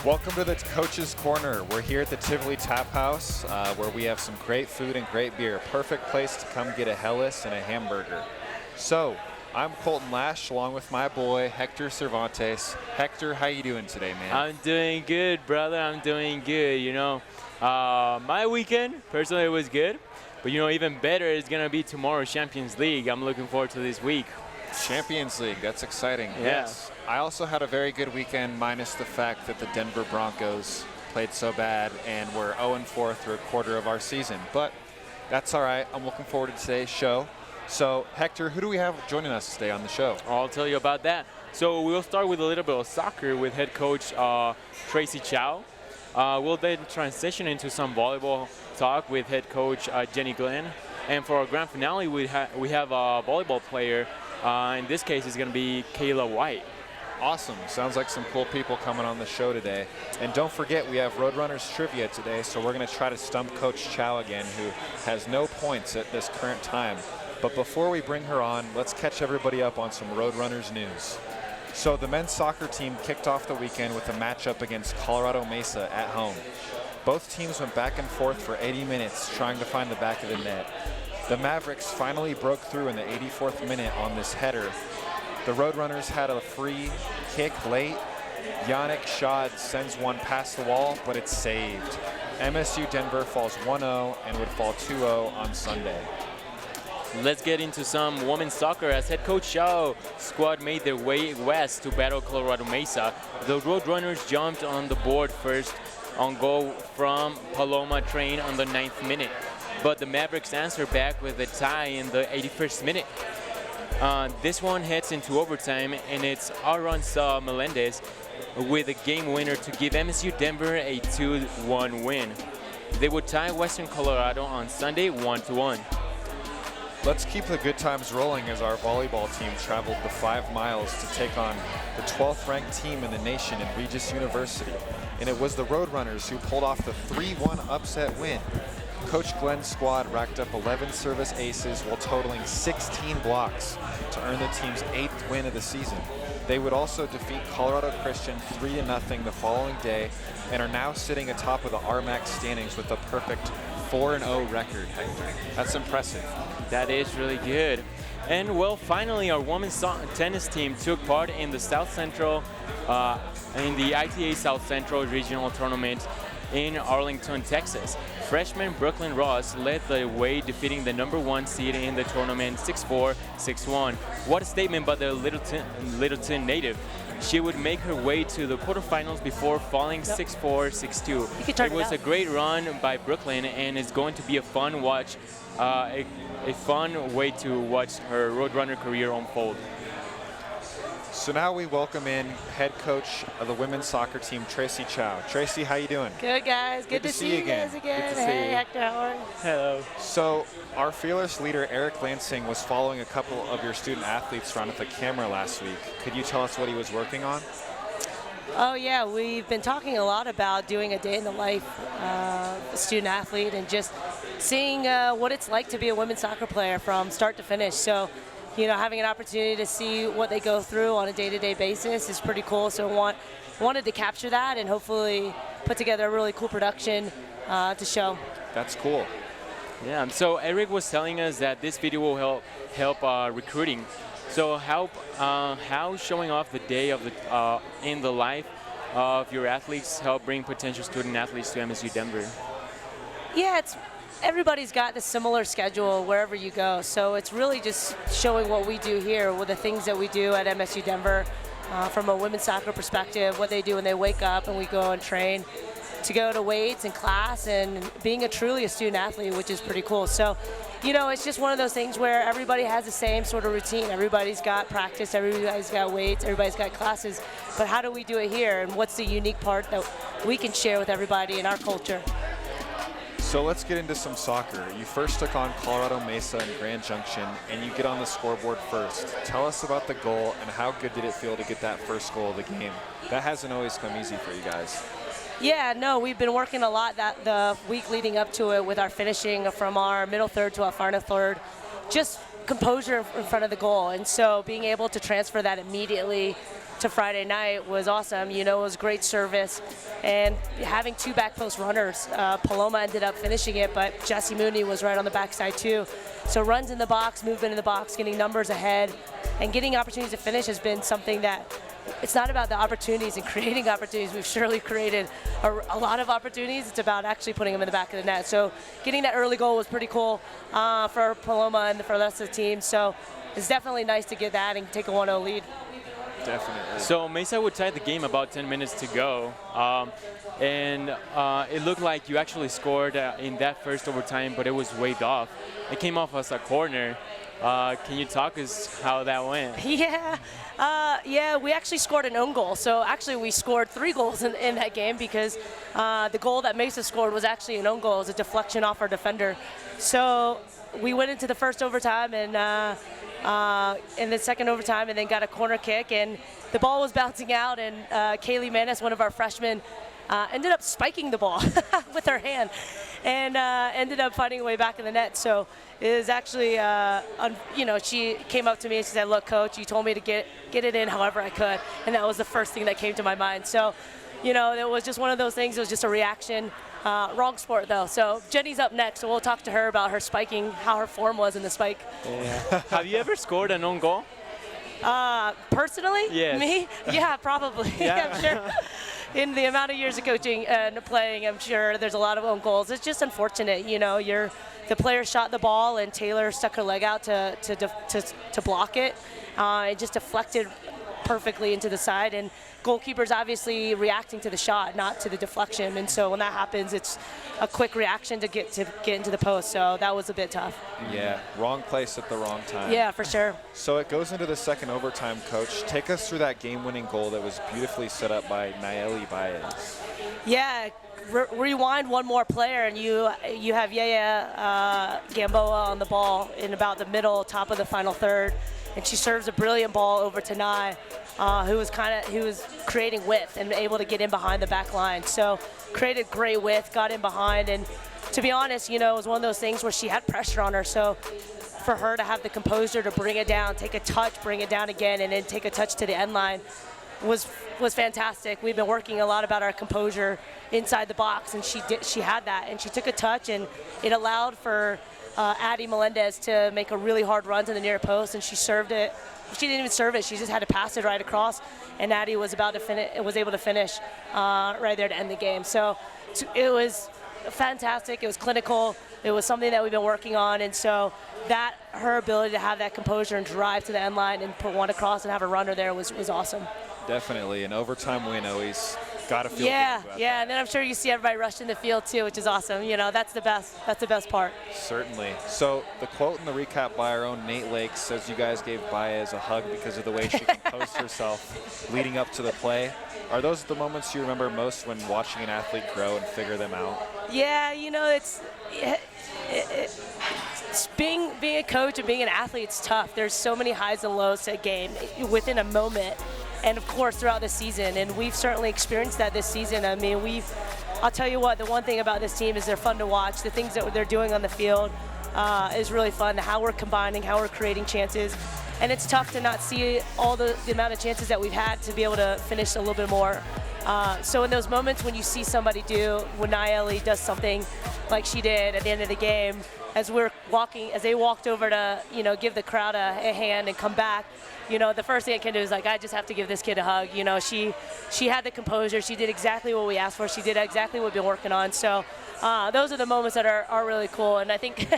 Welcome to the Coach's Corner. We're here at the Tivoli Tap House where we have some great food and great beer. Perfect place to come get a Hellas and a hamburger. So, I'm Coltin Lash along with my boy Hector Cervantes. Hector, how you doing today, man? I'm doing good, brother. I'm doing good. You know, my weekend, personally, it was good. But, you know, even better is going to be tomorrow's Champions League. I'm looking forward to this week. Champions League, that's exciting. Yeah. Yes. I also had a very good weekend, minus the fact that the Denver Broncos played so bad and were 0-4 through a quarter of our season. But that's all right. I'm looking forward to today's show. So, Hector, who do we have joining us today on the show? I'll tell you about that. So we'll start with a little bit of soccer with head coach Tracy Chao. We'll then transition into some volleyball talk with head coach Glen. And for our grand finale, we have a volleyball player. In this case, it's going to be Kayla White. Awesome. Sounds like some cool people coming on the show today. And don't forget, we have Roadrunners Trivia today, so we're going to try to stump Coach Chao again, who has no points at this current time. But before we bring her on, let's catch everybody up on some Roadrunners news. So the men's soccer team kicked off the weekend with a matchup against Colorado Mesa at home. Both teams went back and forth for 80 minutes trying to find the back of the net. The Mavericks finally broke through in the 84th minute on this header. The Roadrunners had a free kick late. Yannick Schad sends one past the wall, but it's saved. MSU Denver falls 1-0 and would fall 2-0 on Sunday. Let's get into some women's soccer as head coach Chao squad made their way west to battle Colorado Mesa. The Roadrunners jumped on the board first on goal from Paloma Train on the 9th minute. But the Mavericks answered back with a tie in the 81st minute. This one heads into overtime, and it's Aaron Melendez with a game winner to give MSU Denver a 2-1 win. They would tie Western Colorado on Sunday 1-1. Let's keep the good times rolling as our volleyball team traveled the 5 miles to take on the 12th ranked team in the nation in Regis University. And it was the Roadrunners who pulled off the 3-1 upset win. Coach Glen's squad racked up 11 service aces while totaling 16 blocks to earn the team's 8th win of the season. They would also defeat Colorado Christian 3-0 the following day and are now sitting atop of the RMAC standings with a perfect 4-0 record. That's impressive. That is really good. And well, finally, our women's tennis team took part in the in the ITA South Central Regional Tournament in Arlington, Texas. Freshman Brooklyn Ross led the way, defeating the #1 seed in the tournament 6-4, 6-1. What a statement by the Littleton native. She would make her way to the quarterfinals before falling 6-4, 6-2. It was a great run by Brooklyn, and it's going to be a fun watch, a fun way to watch her Roadrunner career unfold. So now we welcome in head coach of the women's soccer team, Tracy Chao. Tracy, how you doing? Good, guys. Good to see you guys again. Hey, Hector, how are you? Hello. So our fearless leader, Eric Lansing, was following a couple of your student athletes around with a camera last week. Could you tell us what he was working on? Oh, yeah. We've been talking a lot about doing a day in the life of a student athlete and just seeing what it's like to be a women's soccer player from start to finish. So, you know, having an opportunity to see what they go through on a day-to-day basis is pretty cool. So wanted to capture that and hopefully put together a really cool production to show. That's cool. Yeah, so Eric was telling us that this video will help recruiting. So how showing off the day of the in the life of your athletes help bring potential student athletes to MSU Denver? Yeah, everybody's got a similar schedule wherever you go. So it's really just showing what we do here with the things that we do at MSU Denver from a women's soccer perspective, what they do when they wake up and we go and train, to go to weights and class and being truly a student athlete, which is pretty cool. So, you know, it's just one of those things where everybody has the same sort of routine. Everybody's got practice, everybody's got weights, everybody's got classes. But how do we do it here? And what's the unique part that we can share with everybody in our culture? So let's get into some soccer. You first took on Colorado Mesa and Grand Junction, and you get on the scoreboard first. Tell us about the goal and how good did it feel to get that first goal of the game? That hasn't always come easy for you guys. Yeah, no, we've been working a lot the week leading up to it with our finishing from our middle third to our final third. Just composure in front of the goal, and so being able to transfer that immediately to Friday night was awesome. You know, it was great service. And having 2 back post runners, Paloma ended up finishing it, but Jessie Mooney was right on the backside too. So runs in the box, movement in the box, getting numbers ahead, and getting opportunities to finish has been something that it's not about the opportunities and creating opportunities. We've surely created a lot of opportunities. It's about actually putting them in the back of the net. So getting that early goal was pretty cool for Paloma and for the rest of the team. So it's definitely nice to get that and take a 1-0 lead. Definitely. So Mesa would tie the game about 10 minutes to go. And it looked like you actually scored in that first overtime, but it was waved off. It came off as a corner. Can you talk us how that went? Yeah, we actually scored an own goal. So actually we scored 3 goals in that game because the goal that Mesa scored was actually an own goal. It was a deflection off our defender. So we went into the first overtime and in the second overtime and then got a corner kick, and the ball was bouncing out, and Kayla White, one of our freshmen, ended up spiking the ball with her hand and ended up finding a way back in the net. So it was actually, she came up to me and she said, "Look, Coach, you told me to get it in however I could," and that was the first thing that came to my mind. So, it was just one of those things. It was just a reaction. Wrong sport, though. So Jenny's up next, so we'll talk to her about her spiking, how her form was in the spike. Yeah. Have you ever scored an own goal? Personally? Yes. Me? Yeah, probably. Yeah. I'm sure. In the amount of years of coaching and playing, I'm sure there's a lot of own goals. It's just unfortunate, the player shot the ball and Taylor stuck her leg out to block it. It just deflected perfectly into the side, and goalkeeper's obviously reacting to the shot, not to the deflection. And so when that happens, it's a quick reaction to get into the post. So that was a bit tough. Yeah, wrong place at the wrong time. Yeah, for sure. So it goes into the second overtime, Coach. Take us through that game-winning goal that was beautifully set up by Nayeli Baez. Yeah, rewind one more player, and you have Yaya Gamboa on the ball in about the middle, top of the final third, and she serves a brilliant ball over to Nye, who was creating width and able to get in behind the back line. So created great width, got in behind, and to be honest, it was one of those things where she had pressure on her. So for her to have the composure to bring it down, take a touch, bring it down again, and then take a touch to the end line was fantastic. We've been working a lot about our composure inside the box, and she had that, and she took a touch, and it allowed for Addie Melendez to make a really hard run to the near post, and she served it. She didn't even serve it. She just had to pass it right across, and Addie was able to finish right there to end the game. So it was fantastic. It was clinical. It was something that we've been working on, and so that her ability to have that composure and drive to the end line and put one across and have a runner there was awesome. Definitely. An overtime win always got to feel good. Yeah, and then I'm sure you see everybody rush in the field too, which is awesome. That's the best part. Certainly. So the quote in the recap by our own Nate Lake says you guys gave Baez a hug because of the way she composed herself leading up to the play. Are those the moments you remember most when watching an athlete grow and figure them out? Yeah, it's being a coach and being an athlete, it's tough. There's so many highs and lows to a game within a moment, and of course throughout the season. And we've certainly experienced that this season. I mean, I'll tell you what, the one thing about this team is they're fun to watch. The things that they're doing on the field is really fun. How we're combining, how we're creating chances. And it's tough to not see all the amount of chances that we've had to be able to finish a little bit more. So in those moments when you see somebody when Nayeli does something like she did at the end of the game, as they walked over to, give the crowd a hand and come back, the first thing I can do is I just have to give this kid a hug. She had the composure. She did exactly what we asked for. She did exactly what we've been working on. So those are the moments that are really cool. And I think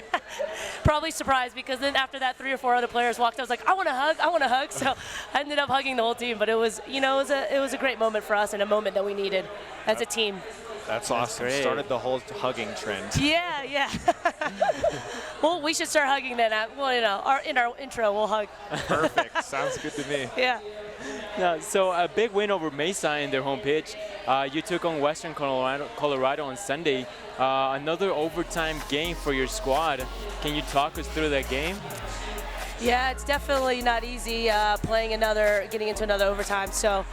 probably surprised, because then after that 3 or 4 other players walked, I was like, I want to hug. So I ended up hugging the whole team. But it was a great moment for us and a moment that we needed as a team. That's awesome. Started the whole hugging trend. Yeah. Well, we should start hugging then. In our intro, we'll hug. Perfect. Sounds good to me. Yeah. So a big win over Mesa in their home pitch. You took on Western Colorado on Sunday. Another overtime game for your squad. Can you talk us through that game? Yeah, it's definitely not easy getting into another overtime. So,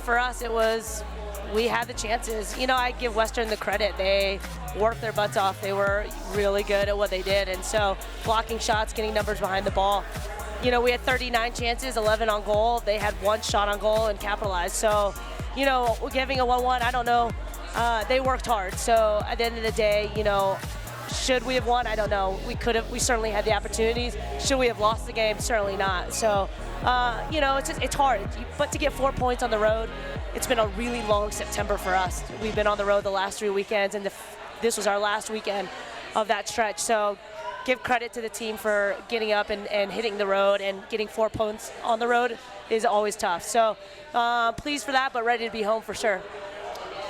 for us, we had the chances. I give Western the credit. They worked their butts off. They were really good at what they did. And so blocking shots, getting numbers behind the ball. you know, we had 39 chances, 11 on goal. They had 1 shot on goal and capitalized. So, you know, giving a 1-1, I don't know. They worked hard. So at the end of the day, you know, should we have won? I don't know. We certainly had the opportunities. Should we have lost the game? Certainly not. So, you know, it's hard. But to get 4 points on the road, it's been a really long September for us. We've been on the road the last 3 weekends, and this was our last weekend of that stretch. So give credit to the team for getting up and hitting the road, and getting 4 points on the road is always tough. So pleased for that, but ready to be home for sure.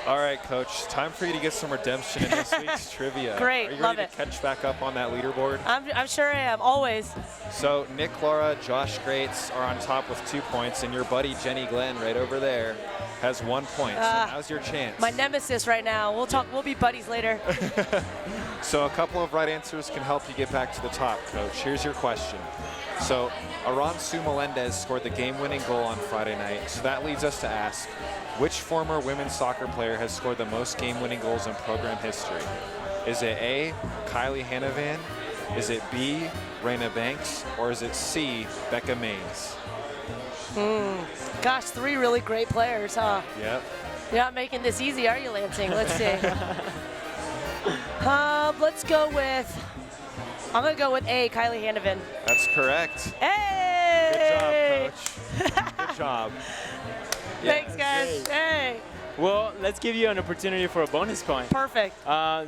All right, Coach, time for you to get some redemption in this week's trivia. Great, Are you love ready to catch back up on that leaderboard? I'm sure I am, always. So Nick, Laura, Josh Greats are on top with 2 points, and your buddy Jenny Glen right over there has 1 point. So now's your chance. My nemesis right now. We'll be buddies later. So a couple of right answers can help you get back to the top, Coach. Here's your question. So Aransu Melendez scored the game-winning goal on Friday night. So that leads us to ask, which former women's soccer player has scored the most game-winning goals in program history? Is it A, Kylie Hanavan? Is it B, Raina Banks? Or is it C, Becca Mays? Gosh, 3 really great players, huh? Yep. You're not making this easy, are you, Lansing? Let's see. Let's go with, I'm going to go with A, Kylie Hanavan. That's correct. Hey! Good job, Coach. Good job. Thanks, guys. Great. Hey. Well, let's give you an opportunity for a bonus point. Perfect.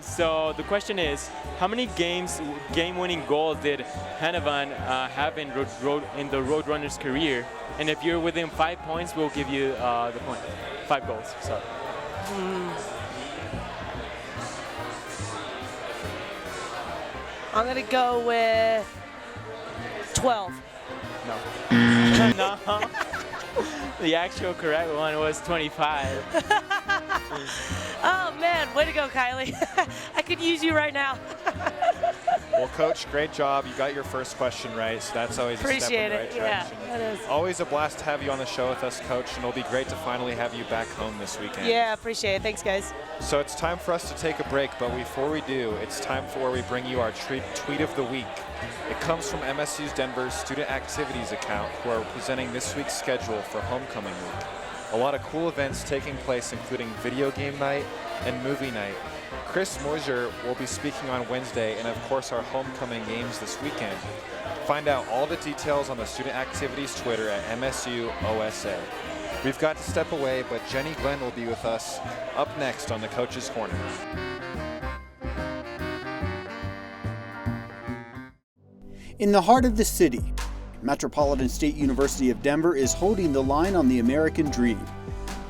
So the question is, how many game-winning goals did Hanavan have in the Roadrunners career? And if you're within 5 points, we'll give you the point. 5 goals. Sorry. I'm going to go with 12. No. No. The actual correct one was 25. Oh, man. Way to go, Kylie. I could use you right now. Well, Coach, great job. You got your first question right, so that's always a step in the right direction. Yeah, that is. Always a blast to have you on the show with us, Coach, and it'll be great to finally have you back home this weekend. Yeah, appreciate it. Thanks, guys. So it's time for us to take a break, but before we do, it's time for where we bring you our tweet of the week. It comes from MSU Denver's Student Activities account, who are presenting this week's schedule for Homecoming Week. A lot of cool events taking place, including video game night and movie night. Chris Moser will be speaking on Wednesday, and of course our homecoming games this weekend. Find out all the details on the Student Activities Twitter at MSU OSA. We've got to step away, but Jenny Glen will be with us up next on the Coach's Corner. In the heart of the city, Metropolitan State University of Denver is holding the line on the American dream.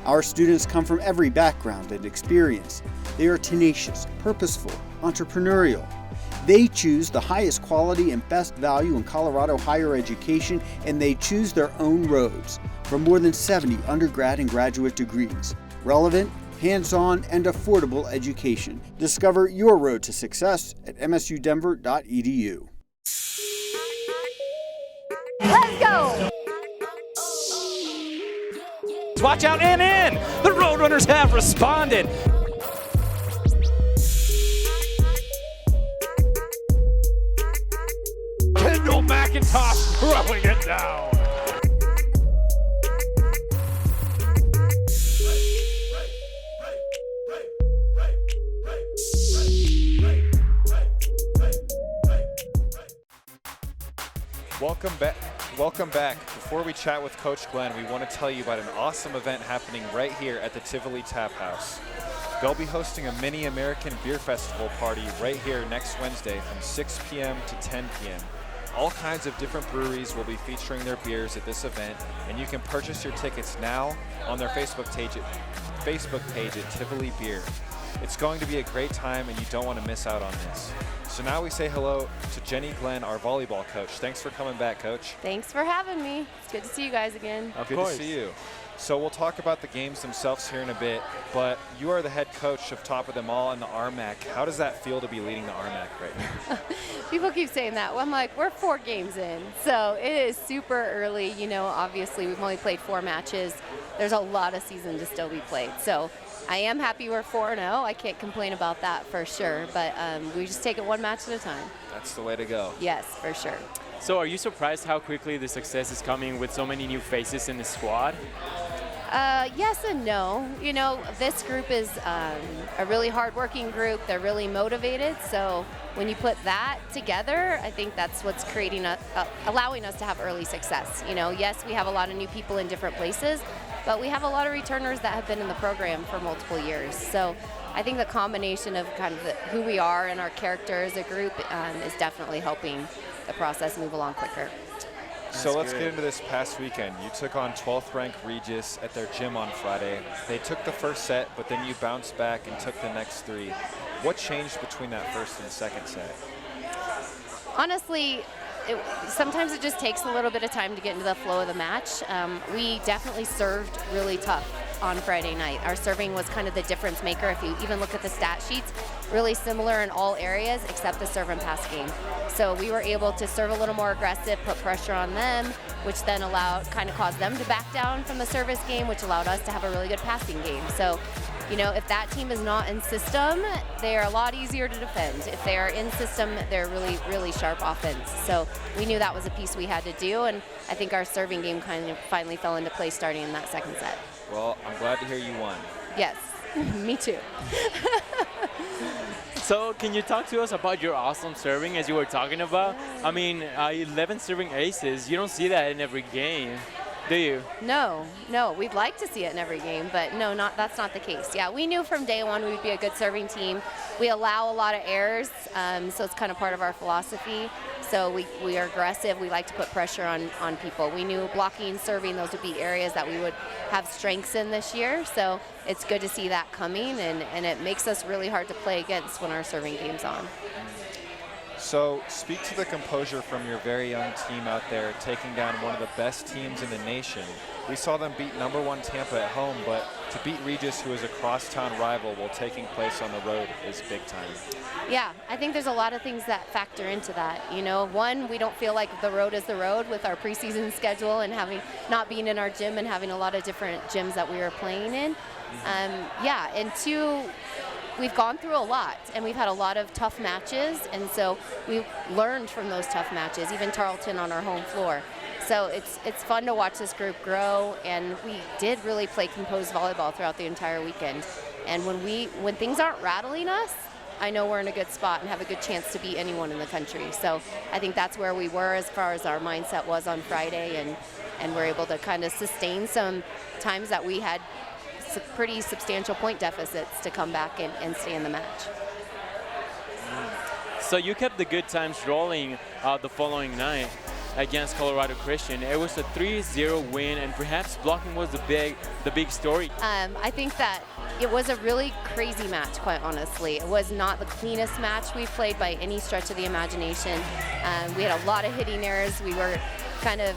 Our students come from every background and experience. They are tenacious, purposeful, entrepreneurial. They choose the highest quality and best value in Colorado higher education, and they choose their own roads for more than 70 undergrad and graduate degrees. Relevant, hands-on, and affordable education. Discover your road to success at msudenver.edu. Let's go! Watch out and in! The Roadrunners have responded. Kendall McIntosh throwing it down. Welcome back. Before we chat with Coach Glen, we want to tell you about an awesome event happening right here at the Tivoli Tap House. They'll be hosting a mini American Beer Festival party right here next Wednesday from 6 p.m. to 10 p.m. All kinds of different breweries will be featuring their beers at this event, and you can purchase your tickets now on their Facebook page at Tivoli Beer. It's going to be a great time, and you don't want to miss out on this. So now we say hello to Jenny Glen, our volleyball coach. Thanks for coming back, Coach. Thanks for having me. It's good to see you guys again. Good to see you. So we'll talk about the games themselves here in a bit, but you are the head coach of Top of Them All in the RMAC. How does that feel to be leading the RMAC right now? People keep saying that. Well, I'm like, we're 4 games in, so it is super early. You know, obviously we've only played 4 matches. There's a lot of season to still be played. So I am happy we're 4-0. I can't complain about that for sure, but we just take it one match at a time. That's the way to go. Yes, for sure. So are you surprised how quickly the success is coming with so many new faces in the squad? Yes and no. You know, this group is a really hardworking group. They're really motivated. So when you put that together, I think that's what's creating allowing us to have early success. You know, yes, we have a lot of new people in different places, but we have a lot of returners that have been in the program for multiple years. So I think the combination of kind of who we are and our character as a group is definitely helping the process move along quicker. So let's get into this past weekend. You took on 12th ranked Regis at their gym on Friday. They took the first set, but then you bounced back and took the next 3. What changed between that first and second set? Honestly, sometimes it just takes a little bit of time to get into the flow of the match. We definitely served really tough on Friday night. Our serving was kind of the difference maker. If you even look at the stat sheets, really similar in all areas except the serve and pass game. So we were able to serve a little more aggressive, put pressure on them, which then kind of caused them to back down from the service game, which allowed us to have a really good passing game. So, you know, if that team is not in system, they are a lot easier to defend. If they are in system, they're really, really sharp offense. So we knew that was a piece we had to do, and I think our serving game kind of finally fell into place starting in that second set. Well, I'm glad to hear you won. Yes, me too. So can you talk to us about your awesome serving as you were talking about? I mean, 11 serving aces, you don't see that in every game, do you? No, we'd like to see it in every game, but no, that's not the case. Yeah, we knew from day one we'd be a good serving team. We allow a lot of errors, so it's kind of part of our philosophy. So we are aggressive. We like to put pressure on people. We knew blocking, serving, those would be areas that we would have strengths in this year. So it's good to see that coming, and it makes us really hard to play against when our serving game's on. So speak to the composure from your very young team out there taking down one of the best teams in the nation. We saw them beat #1 Tampa at home, but to beat Regis, who is a crosstown rival while taking place on the road, is big time. Yeah, I think there's a lot of things that factor into that. You know, one, we don't feel like the road is the road with our preseason schedule and not being in our gym and having a lot of different gyms that we were playing in. Yeah, and 2, we've gone through a lot, and we've had a lot of tough matches, and so we learned from those tough matches, even Tarleton on our home floor. So it's fun to watch this group grow, and we did really play composed volleyball throughout the entire weekend. And when things aren't rattling us, I know we're in a good spot and have a good chance to beat anyone in the country. So I think that's where we were as far as our mindset was on Friday, and we're able to kind of sustain some times that we had pretty substantial point deficits to come back and stay in the match. So you kept the good times rolling the following night against Colorado Christian. It was a 3-0 win, and perhaps blocking was the big story. I think that it was a really crazy match, quite honestly. It was not the cleanest match we've played by any stretch of the imagination. We had a lot of hitting errors. We were kind of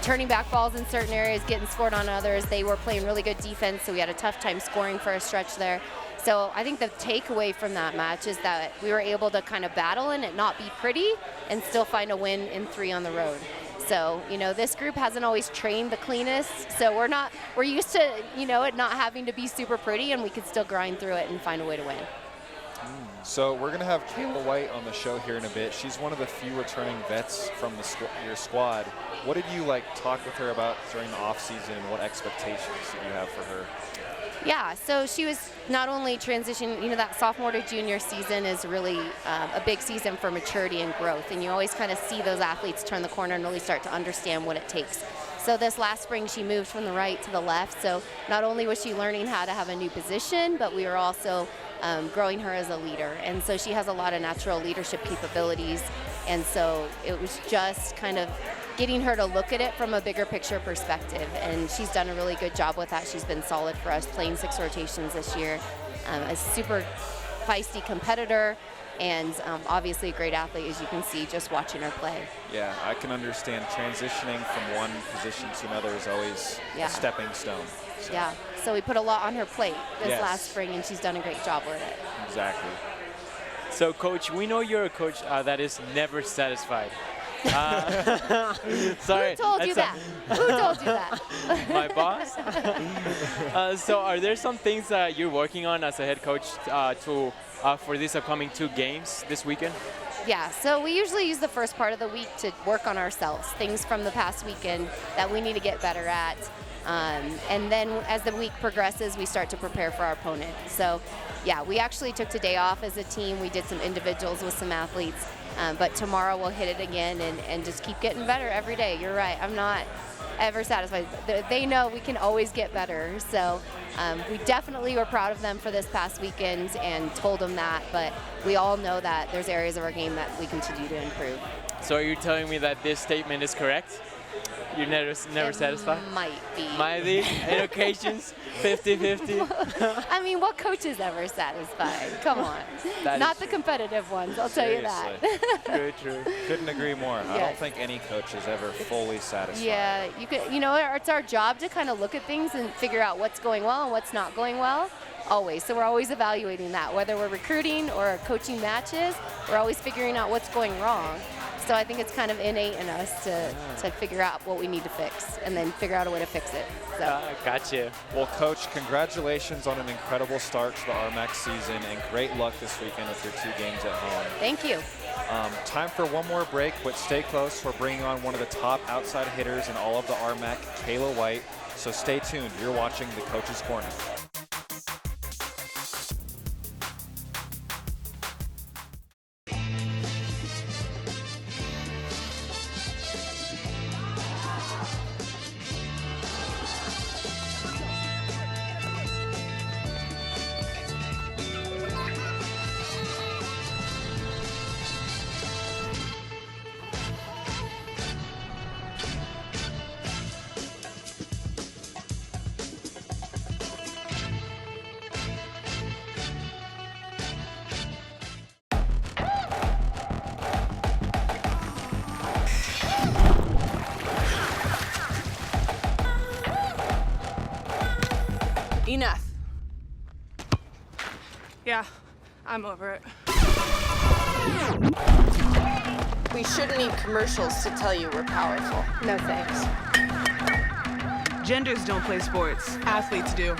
turning back balls in certain areas, getting scored on others. They were playing really good defense, so we had a tough time scoring for a stretch there. So I think the takeaway from that match is that we were able to kind of battle and it not be pretty and still find a win in 3 on the road. So, you know, this group hasn't always trained the cleanest, so we're used to, you know, it not having to be super pretty, and we could still grind through it and find a way to win. So we're going to have Kayla White on the show here in a bit. She's one of the few returning vets from your squad. What did you talk with her about during the off season? What expectations did you have for her? Yeah, so she was not only transitioning, you know, that sophomore to junior season is really a big season for maturity and growth, and you always kind of see those athletes turn the corner and really start to understand what it takes. So this last spring she moved from the right to the left, so not only was she learning how to have a new position, but we were also growing her as a leader, and so she has a lot of natural leadership capabilities, and so it was just kind of getting her to look at it from a bigger picture perspective, and she's done a really good job with that. She's been solid for us, playing 6 rotations this year, a super feisty competitor, and obviously a great athlete, as you can see just watching her play. Yeah, I can understand transitioning from one position to another is always a stepping stone. So. Yeah, so we put a lot on her plate this last spring, and she's done a great job with it. Exactly. So, Coach, we know you're a coach that is never satisfied. Sorry. Who told you that? Who told you that? My boss. So are there some things that you're working on as a head coach for these upcoming 2 games this weekend? Yeah, so we usually use the first part of the week to work on ourselves, things from the past weekend that we need to get better at. And then as the week progresses, we start to prepare for our opponent. So yeah, we actually took today off as a team. We did some individuals with some athletes, but tomorrow we'll hit it again and just keep getting better every day. You're right, I'm not ever satisfied. They know we can always get better. So we definitely were proud of them for this past weekend and told them that, but we all know that there's areas of our game that we continue to improve. So are you telling me that this statement is correct? You're never satisfied? Might be. Might be. In occasions, 50-50. I mean, what coach is ever satisfied? Come on. Not the competitive ones, I'll tell you that. True, true. Couldn't agree more. Yes. I don't think any coach is ever fully satisfied. Yeah, it's our job to kind of look at things and figure out what's going well and what's not going well. Always. So we're always evaluating that. Whether we're recruiting or coaching matches, we're always figuring out what's going wrong. So I think it's kind of innate in us to figure out what we need to fix and then figure out a way to fix it. So. Gotcha. Well, Coach, congratulations on an incredible start to the RMAC season and great luck this weekend with your 2 games at home. Thank you. Time for one more break, but stay close. We're bringing on one of the top outside hitters in all of the RMAC, Kayla White. So stay tuned. You're watching the Coach's Corner. Enough. Yeah, I'm over it. We shouldn't need commercials to tell you we're powerful. No thanks. Genders don't play sports. Athletes do.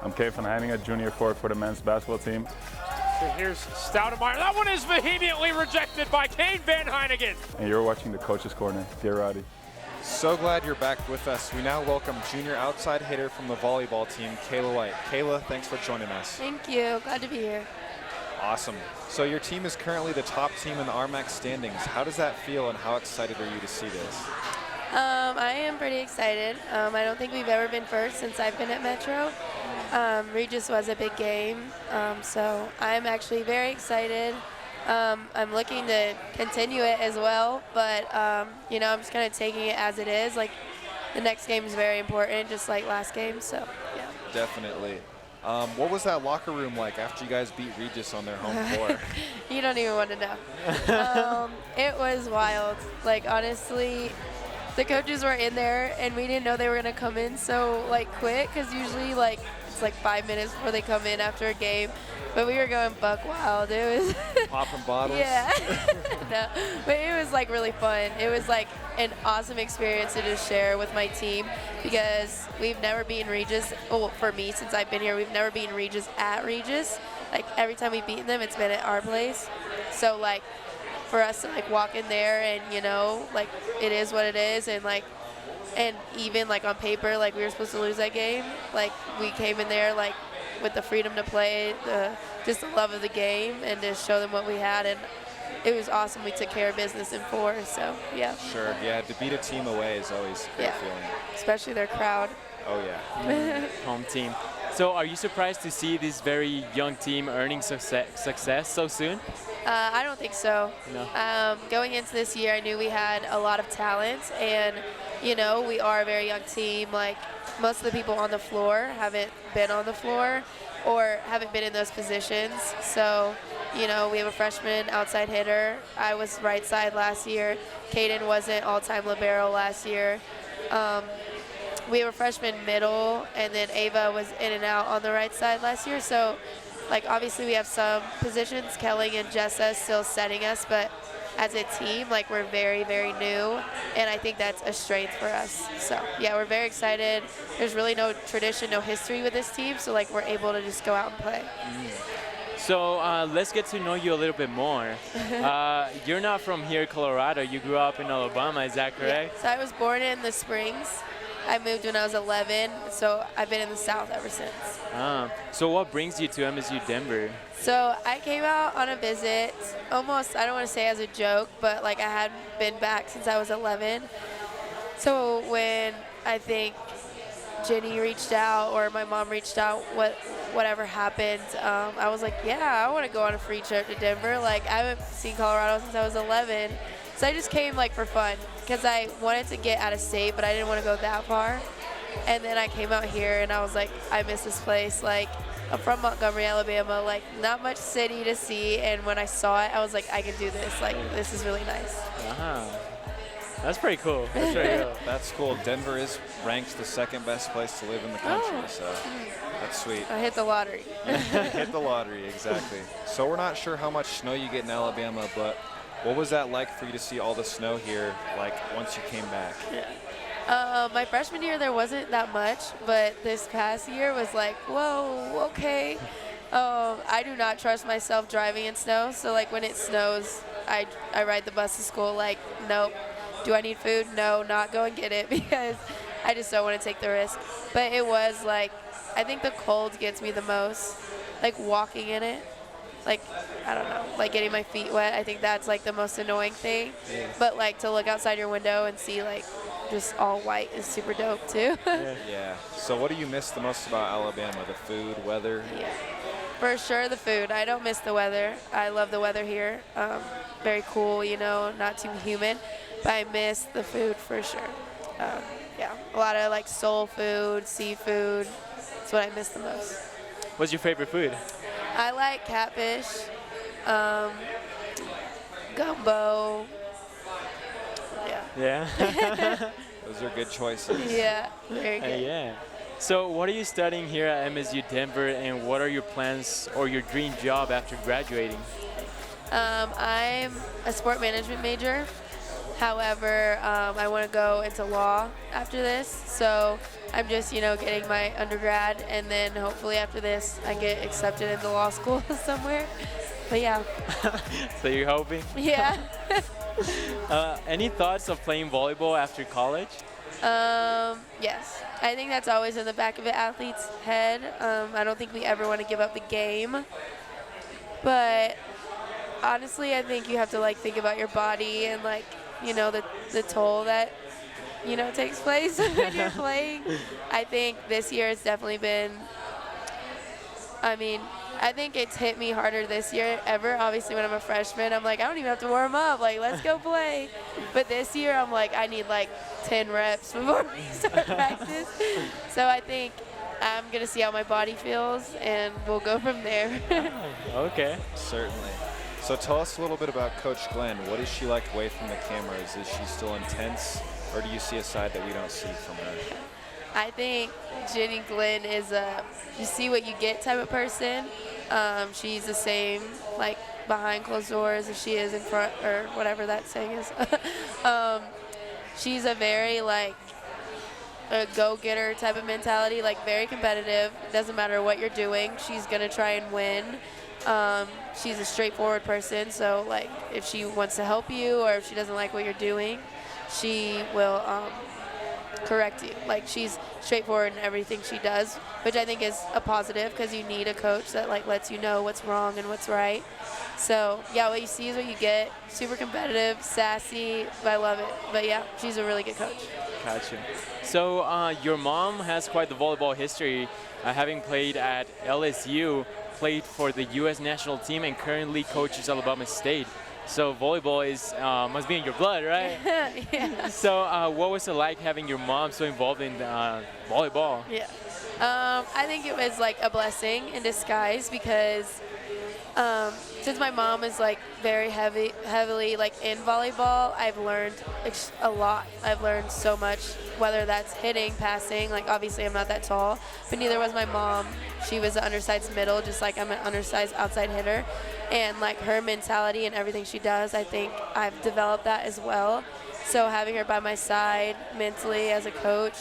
I'm Kay van Heiningen, junior court for the men's basketball team. So here's Stoudemeyer. That one is vehemently rejected by Kane Van Heinigen. And you're watching the Coach's Corner. Get rowdy. So glad you're back with us. We now welcome junior outside hitter from the volleyball team, Kayla White. Kayla, thanks for joining us. Thank you. Glad to be here. Awesome. So your team is currently the top team in the RMAC standings. How does that feel and how excited are you to see this? I am pretty excited. I don't think we've ever been first since I've been at Metro. Regis was a big game, so I'm actually very excited. I'm looking to continue it as well, but I'm just kind of taking it as it is. Like, the next game is very important, just like last game, so yeah. Definitely. What was that locker room like after you guys beat Regis on their home floor? You don't even want to know. It was wild. Like, honestly, the coaches were in there, and we didn't know they were going to come in so, quick, because usually, it's 5 minutes before they come in after a game. But we were going buck wild. It was popping bottles. Yeah. No, but it was really fun. It was an awesome experience to just share with my team because we've never beaten Regis. Well, for me, since I've been here, we've never beaten Regis at Regis. Every time we've beaten them, it's been at our place. So for us to walk in there and it is what it is, and and even on paper, we were supposed to lose that game. We came in there with the freedom to play, just the love of the game, and to show them what we had. And it was awesome. We took care of business in 4, so yeah. Sure, yeah, to beat a team away is always a great feeling. Especially their crowd. Oh, yeah. Home team. So are you surprised to see this very young team earning success so soon? I don't think so. No. Going into this year, I knew we had a lot of talent, and we are a very young team. Most of the people on the floor haven't been on the floor or haven't been in those positions. So, we have a freshman outside hitter. I was right side last year. Caden wasn't all-time libero last year. We have a freshman middle, and then Ava was in and out on the right side last year. So like obviously we have some positions, Kelly and Jessa still setting us, but as a team, like we're very, very new, and I think that's a strength for us. So yeah, we're very excited. There's really no tradition, no history with this team, so like we're able to just go out and play. So let's get to know you a little bit more. You're not from here, Colorado. You grew up in Alabama, is that correct? Yeah. So I was born in the Springs. I moved when I was 11, so I've been in the South ever since. So what brings you to MSU Denver? So I came out on a visit, almost, I don't want to say as a joke, but like I hadn't been back since I was 11. So when I think Jenny reached out or my mom reached out, whatever happened, I was like, yeah, I want to go on a free trip to Denver. Like I haven't seen Colorado since I was 11. So I just came like for fun because I wanted to get out of state, but I didn't want to go that far. And then I came out here and I was like, I miss this place. Like I'm from Montgomery, Alabama, like not much city to see. And when I saw it, I was like, I can do this. Like this is really nice. That's pretty cool. That's pretty cool. That's cool. Denver is ranked the second best place to live in the country, so that's sweet. I hit the lottery. Hit the lottery, exactly. So we're not sure how much snow you get in Alabama, but what was that like for you to see all the snow here, like once you came back? My freshman year there wasn't that much, but this past year was like, whoa, okay. I do not trust myself driving in snow, so like when it snows, I ride the bus to school like, nope. Do I need food? No, not go and get it because I just don't want to take the risk. But it was like, I think the cold gets me the most, like walking in it. Like, I don't know, like getting my feet wet. I think that's like the most annoying thing. Yeah. But like to look outside your window and see like just all white is super dope too. Yeah. So what do you miss the most about Alabama? The food, weather? Yeah. For sure the food. I don't miss the weather. I love the weather here. Very cool, you know, not too humid. But I miss the food for sure. Yeah, a lot of like soul food, seafood. That's what I miss the most. What's your favorite food? I like catfish, gumbo. Yeah. Those are good choices. Yeah, very good. Yeah. So what are you studying here at MSU Denver, and what are your plans or your dream job after graduating? I'm a sport management major. However, I want to go into law after this, so I'm just, you know, getting my undergrad, and then hopefully after this I get accepted into law school somewhere. But yeah. So you're hoping? Yeah. Any thoughts of playing volleyball after college? Yes. I think that's always in the back of an athlete's head. I don't think we ever want to give up the game, but honestly, I think you have to like think about your body and like, you know, the toll that, you know, takes place when you're playing. I think this year has definitely been, I mean, I think it's hit me harder this year ever. Obviously, when I'm a freshman, I'm like, I don't even have to warm up. Like, let's go play. But this year, I'm like, I need like 10 reps before we start practice. So I think I'm going to see how my body feels, and we'll go from there. Okay. Certainly. So tell us a little bit about Coach Glen. What is she like away from the cameras? Is she still intense, or do you see a side that we don't see from her? I think Jenny Glen is a you see what you get type of person. She's the same like behind closed doors as she is in front, or whatever that saying is. She's a very like a go-getter type of mentality, like very competitive. Doesn't matter what you're doing, she's gonna try and win. She's a straightforward person, so like if she wants to help you or if she doesn't like what you're doing, she will correct you. Like she's straightforward in everything she does, which I think is a positive because you need a coach that like lets you know what's wrong and what's right. So yeah, what you see is what you get. Super competitive, sassy, I love it. But yeah, she's a really good coach. Gotcha. So your mom has quite the volleyball history, having played at LSU, played for the U.S. national team, and currently coaches Alabama State. So volleyball is must be in your blood, right? Yeah. So what was it like having your mom so involved in volleyball? Yeah. I think it was like a blessing in disguise because Since my mom is like very heavily like in volleyball, I've learned a lot. I've learned so much, whether that's hitting, passing. Like obviously I'm not that tall, but neither was my mom. She was an undersized middle, just like I'm an undersized outside hitter. And like her mentality and everything she does, I think I've developed that as well. So having her by my side mentally as a coach,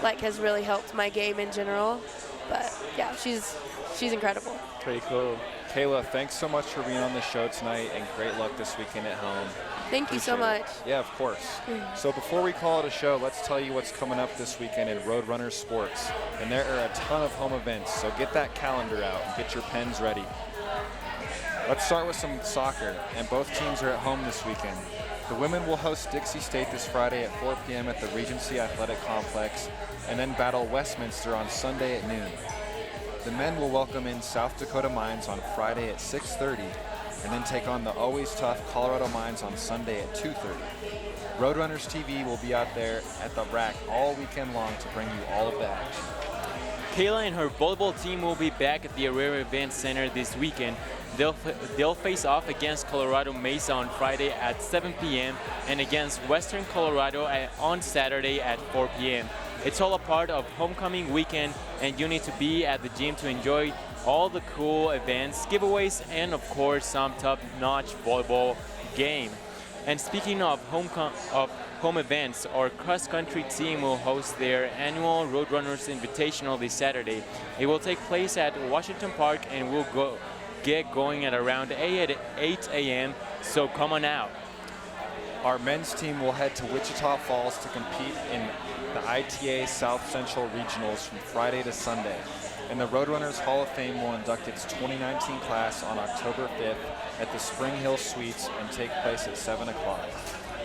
like has really helped my game in general. But yeah, she's incredible. Pretty cool. Kayla, thanks so much for being on the show tonight, and great luck this weekend at home. Thank you so much. Yeah, of course. So before we call it a show, let's tell you what's coming up this weekend in Roadrunners sports. And there are a ton of home events, so get that calendar out and get your pens ready. Let's start with some soccer, and both teams are at home this weekend. The women will host Dixie State this Friday at 4 p.m. at the Regency Athletic Complex, and then battle Westminster on Sunday at noon. The men will welcome in South Dakota Mines on Friday at 6:30, and then take on the always tough Colorado Mines on Sunday at 2:30. Roadrunners TV will be out there at the rack all weekend long to bring you all of the action. Kayla and her volleyball team will be back at the Herrera Event Center this weekend. They'll face off against Colorado Mesa on Friday at 7 p.m. and against Western Colorado on Saturday at 4 p.m. It's all a part of homecoming weekend, and you need to be at the gym to enjoy all the cool events, giveaways, and of course some top-notch volleyball game. And speaking of home events, our cross-country team will host their annual Roadrunners Invitational this Saturday. It will take place at Washington Park and will get going at around 8 a.m., so come on out. Our men's team will head to Wichita Falls to compete in the ITA South Central Regionals from Friday to Sunday. And the Roadrunners Hall of Fame will induct its 2019 class on October 5th at the Spring Hill Suites and take place at 7 o'clock.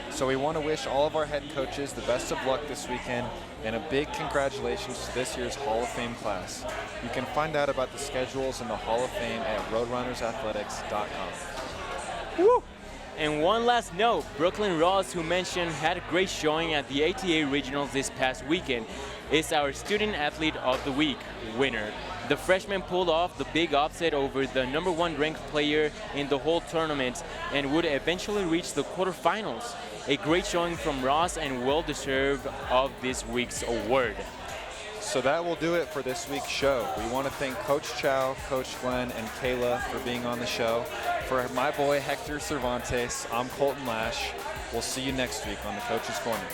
So we want to wish all of our head coaches the best of luck this weekend, and a big congratulations to this year's Hall of Fame class. You can find out about the schedules in the Hall of Fame at roadrunnersathletics.com. Woo! And one last note, Brooklyn Ross, who mentioned had a great showing at the ATA Regionals this past weekend, is our Student Athlete of the Week winner. The freshman pulled off the big upset over the #1 ranked player in the whole tournament and would eventually reach the quarterfinals. A great showing from Ross and well-deserved of this week's award. So that will do it for this week's show. We want to thank Coach Chao, Coach Glen, and Kayla for being on the show. For my boy Hector Cervantes, I'm Coltin Lash. We'll see you next week on the Coach's Corner.